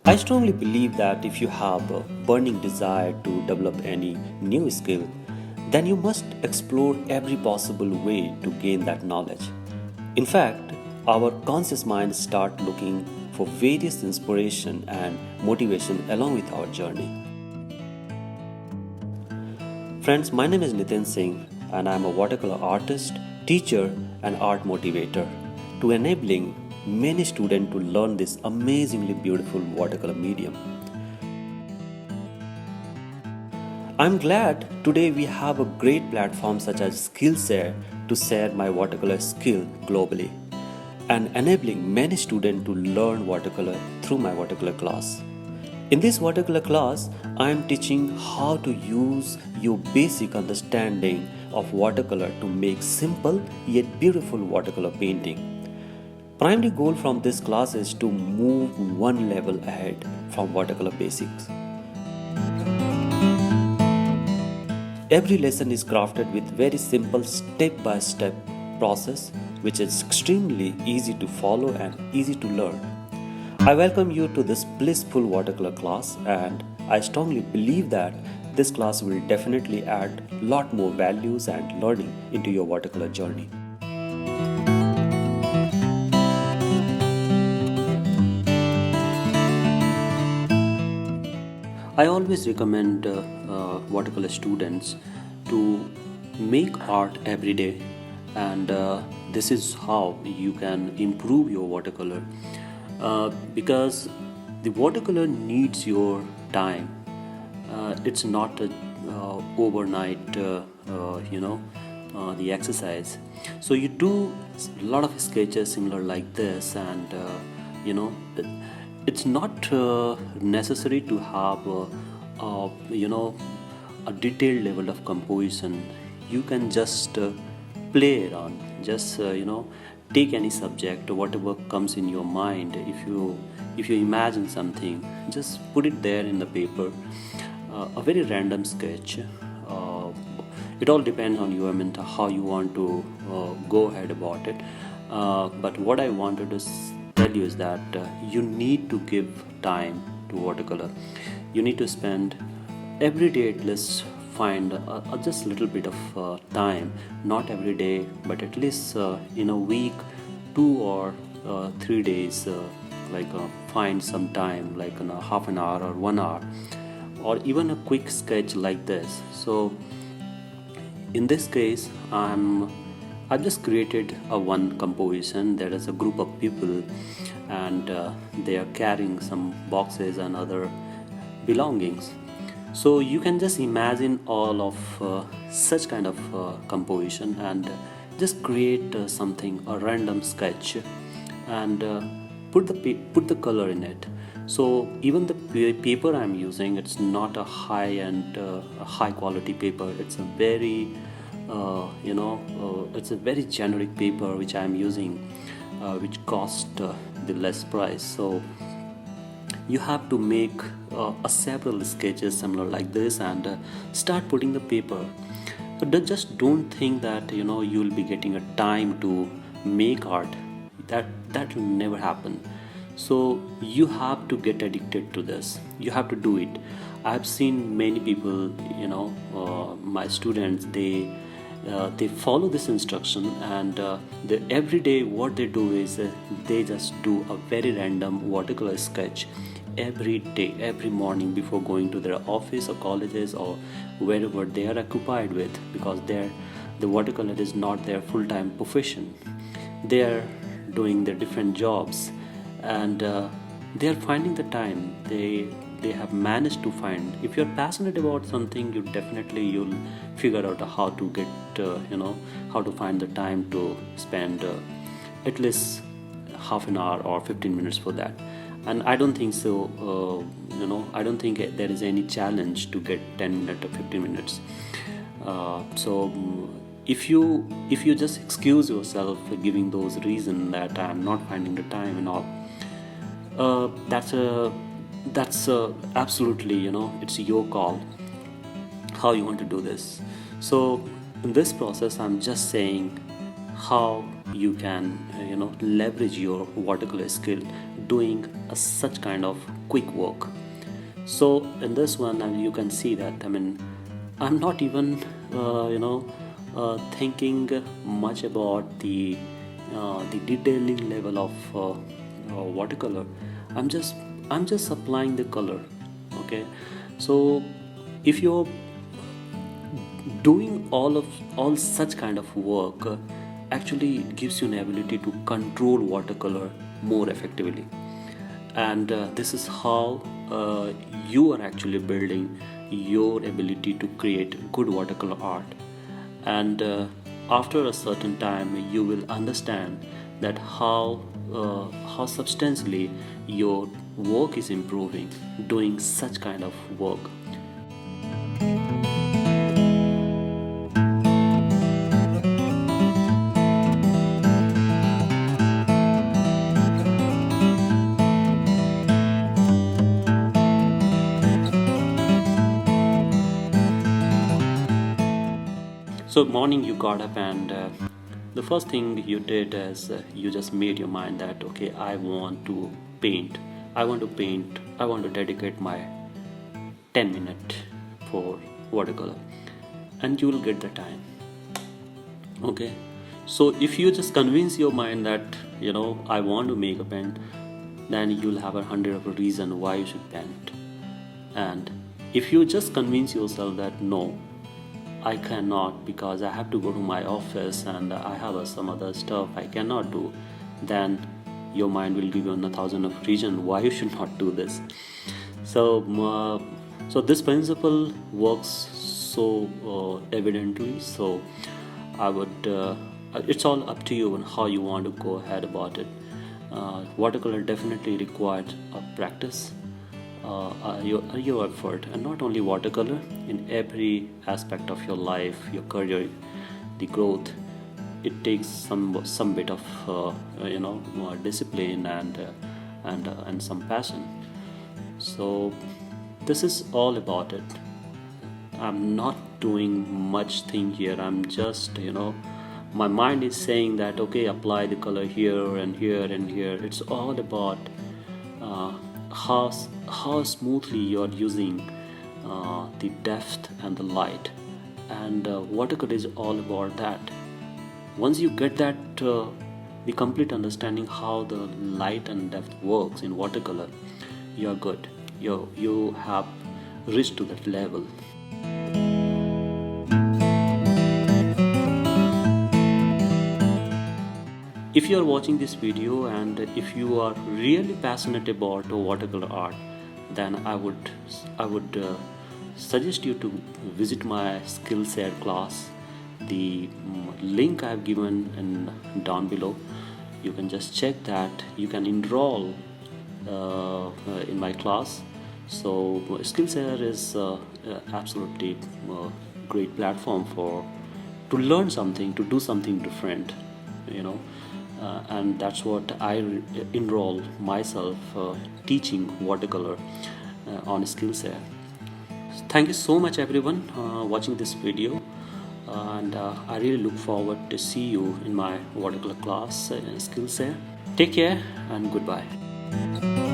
I strongly believe that if you have a burning desire to develop any new skill, then you must explore every possible way to gain that knowledge. In fact, our conscious mind start looking for various inspiration and motivation along with our journey. Friends, my name is Nitin Singh and I am a watercolor artist, teacher and art motivator to enabling many students to learn this amazingly beautiful watercolor medium. I'm glad today we have a great platform such as Skillshare to share my watercolor skill globally and enabling many students to learn watercolor through my watercolor class. In this watercolor class, I am teaching how to use your basic understanding of watercolor to make simple yet beautiful watercolor painting. Primary goal from this class is to move one level ahead from watercolor basics. Every lesson is crafted with very simple step-by-step process which is extremely easy to follow and easy to learn. I welcome you to this blissful watercolor class and I strongly believe that this class will definitely add a lot more values and learning into your watercolor journey. I always recommend watercolor students to make art every day, and this is how you can improve your watercolor because the watercolor needs your time. It's not a overnight, the exercise. So you do a lot of sketches similar like this, and you know it's not necessary to have a detailed level of composition. You can just play around, just take any subject, whatever comes in your mind. If you imagine something, just put it there in the paper, a very random sketch. It all depends on you, how you want to go ahead about it. But what I wanted to tell you is that you need to give time to watercolor. You need to spend every day at least find just little bit of time, not every day, but at least in a week, 2 or 3 days, find some time, like in a half an hour or 1 hour, or even a quick sketch like this. So in this case, I've just created a one composition. There is a group of people and they are carrying some boxes and other belongings. So you can just imagine all of such kind of composition and just create something, a random sketch, and put the color in it. So even the paper I'm using, it's not a high quality paper. It's a very it's a very generic paper which I'm using, which cost the less price. So you have to make several sketches similar like this and start putting the paper. But just don't think that you'll be getting a time to make art. That will never happen. So you have to get addicted to this. You have to do it. I've seen many people, my students, they follow this instruction, and every day what they do is they just do a very random watercolor sketch every day, every morning before going to their office or colleges or wherever they are occupied with, because the watercolor is not their full-time profession. They are doing their different jobs, and they are finding the time. They have managed to find. If you're passionate about something, you'll figure out how to get how to find the time to spend at least half an hour or 15 minutes for that. And I don't think so. I don't think there is any challenge to get 10 minutes or 15 minutes. So if you just excuse yourself for giving those reasons that I'm not finding the time and all, that's absolutely, it's your call how you want to do this. So in this process, I'm just saying how you can leverage your watercolor skill doing such kind of quick work. So in this one, you can see that I'm not even thinking much about the detailing level of watercolor. I'm just applying the color. Okay, so if you're doing all such kind of work, actually it gives you an ability to control watercolor more effectively, and this is how you are actually building your ability to create good watercolor art. And after a certain time you will understand that how substantially your work is improving doing such kind of work. So morning you got up, and the first thing you did is you just made your mind that okay, I want to paint. I want to paint. I want to dedicate my 10 minutes for watercolor, and you will get the time. Okay, so if you just convince your mind that I want to make a pen, then you'll have 100 of a reason why you should paint. And if you just convince yourself that no, I cannot because I have to go to my office and I have some other stuff I cannot do, then your mind will give you 1,000 of reasons why you should not do this. So this principle works so evidently. So I would it's all up to you on how you want to go ahead about it. Watercolor definitely required practice, your effort, and not only watercolor, in every aspect of your life, your career, the growth. It takes some bit of more discipline and some passion. So this is all about it. I'm not doing much thing here. I'm just my mind is saying that okay, apply the color here and here and here. It's all about how smoothly you're using the depth and the light, and watercolor is all about that. Once you get that the complete understanding how the light and depth works in watercolor, you're good. You have reached to that level. If you are watching this video and if you are really passionate about watercolor art, then I would suggest you to visit my Skillshare class. The link I have given down below. You can just check that. You can enroll in my class. So Skillshare is absolutely great platform to learn something, to do something different. And that's what I enroll myself teaching watercolor on Skillshare. Thank you so much everyone watching this video, and I really look forward to see you in my watercolor class in Skillshare. Take care and goodbye.